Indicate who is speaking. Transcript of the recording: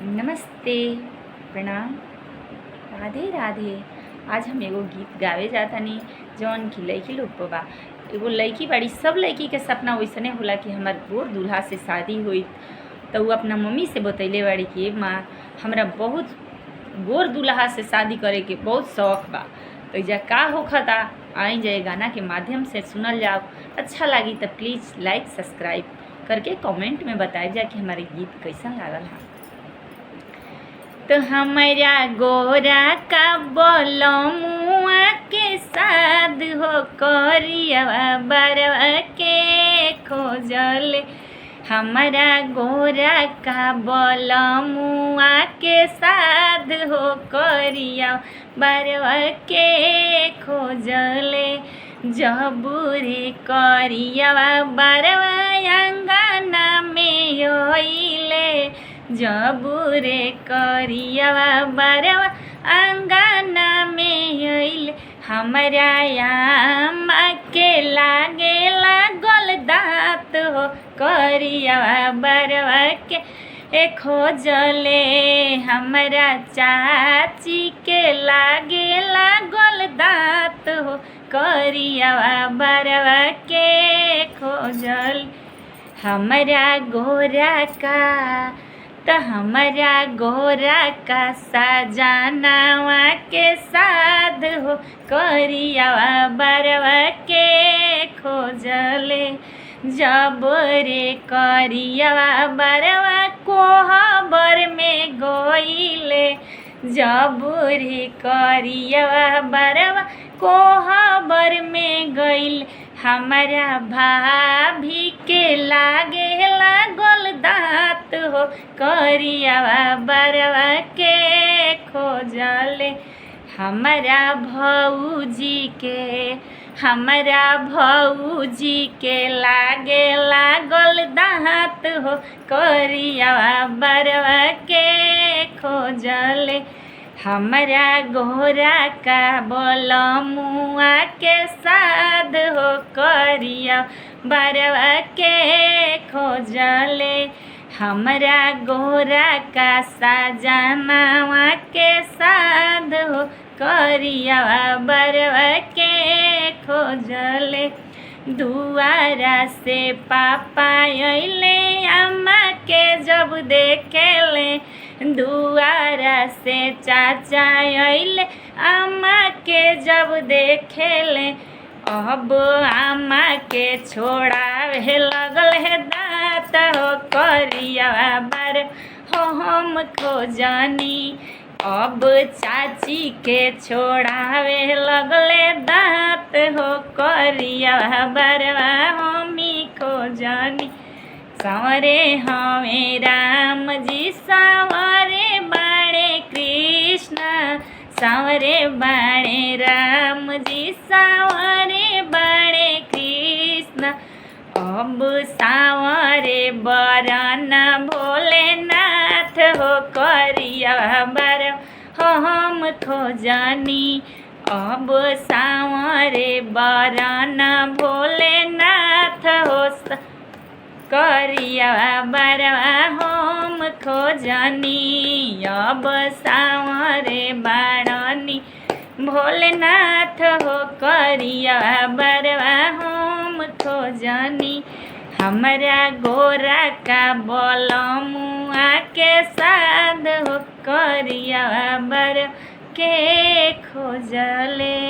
Speaker 1: नमस्ते, प्रणाम, राधे राधे। आज हम एगो गीत गावे जातानी जौन की लइकी लोग पे बा। एगो लइकी बाड़ी, सब लइकी के सपना वैसने होला कि हमार गोर दूल्हा से शादी होई। तो वो अपना मम्मी से बतैले बाड़ी कि "ए माँ, हमरा बहुत गोर दूल्हा से शादी करे के बहुत शौक बा।" तो एजा का होखता, आई जाए गाना के माध्यम से सुनल जाओ। अच्छा लगी तो प्लीज़ लाइक सब्सक्राइब करके कमेंट में बताए जा कि हमारे गीत कैसा लागल है। तो हमारा गोरा का बोलमुआ के साथ हो करिया बरवा के खोजल। हमारा गोरा का बोलमुआ के साथ हो करिया बरवा के खोजले। जबूरे करिया बरवा अंगना में होइले। जबूरे करिया बरवा अंगना में आइल। हमरा आमा के लागे लागल दाँत हो करिया बरवा के खोजले। हमरा चाची के लागे लागल दाँत हो करिया बरवा के खोजल। हमरा गोरा का हमारा गोरा का सजनावा के साथ हो करिया बरवा के खोजले। जबरे करिया बरवा कोहबर में गइले। जबरे करिया बरवा कोहबर में गइल। हमारा भाभी के लागे लागल दाँत हो करिया बरवा के खोजले। हमारा भौजी के लागे लागल दाँत हो करिया बरवा के खोजले। हमरा गोरा का बोलमुआ के साथ हो करिया बरवा के खोजले। हमरा गोरा का सजनावा के साथ हो करिया बरवा के खोजले। दुआरा से पापा अइले अम्मा के जब देखेले। दुआरा से चाचा अइले अम्मा के जब देखेले। अब अम्मा के छोड़ावे लगल है दाँत हो करिया बर हो हम खोजनी। अब चाची के छोड़ावे लगले दाँत हो करिया बरवा हमी खोजनी। सांवरे हमें राम जी सांवरे बाणे कृष्ण। सांवरे बाणे राम जी सांवरे बाणे कृष्ण। अब सांवरे बरन भोलेनाथ हो करिया बरवा हो हम खोजनी। अब सांवरे बरन भोलेनाथ हो करिया बरवा हम खोजनी। अब सांवरे बाणनी भोलेनाथ हो करिया बरवा हम खोजनी। हमरा गोरा का बोलमुआ के साथ हो करिया बरवा के खोजले।